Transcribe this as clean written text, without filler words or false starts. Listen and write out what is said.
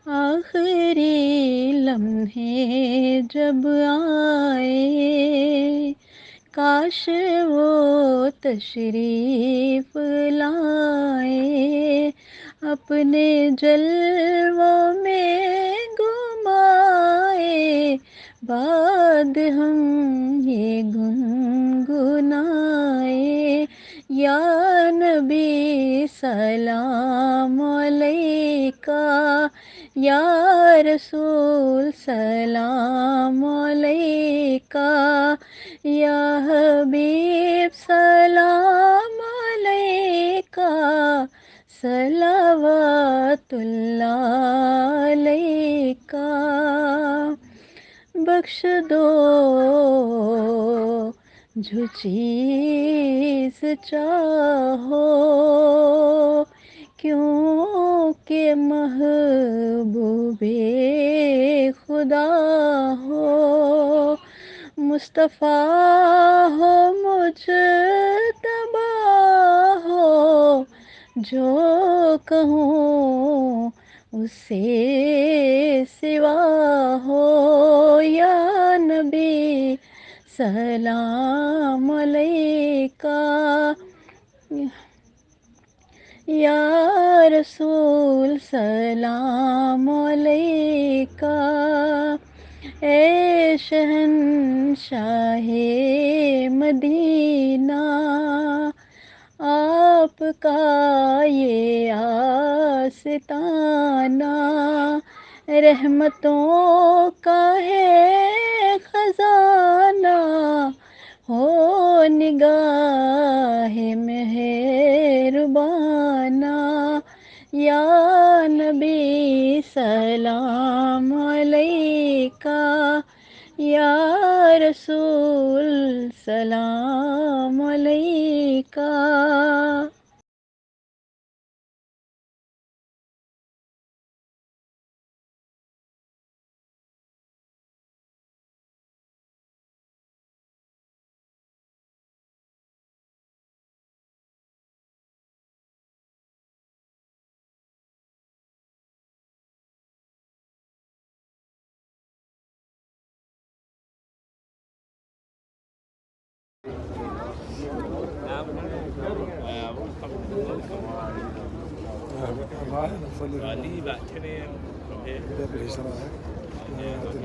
آخری لمحے جب آئے، کاش وہ تشریف لائے، اپنے جلووں میں گمائے، بعد ہم یہ گنگنائے، یا نبی سلام علیکہ، یا رسول سلام علیکہ، یا حبیب سلام علیکہ، صلوات اللہ علیکہ۔ بخش دو جو چیز چاہو، کیونکہ محبوب خدا ہو، مصطفیٰ ہو، مجتبیٰ ہو، جو کہوں اس سے سوا ہو، یا نبی سلام علیکہ، یا رسول سلام علیکہ۔ اے شہنشاہ مدینہ، آپ کا یہ آستانہ، رحمتوں کا ہے خزانہ، ہو نگاہ مہربانہ، یا نبی سلام علیکہ، یا رسول سلام علیکہ۔ Ali back 10 a.m. from here.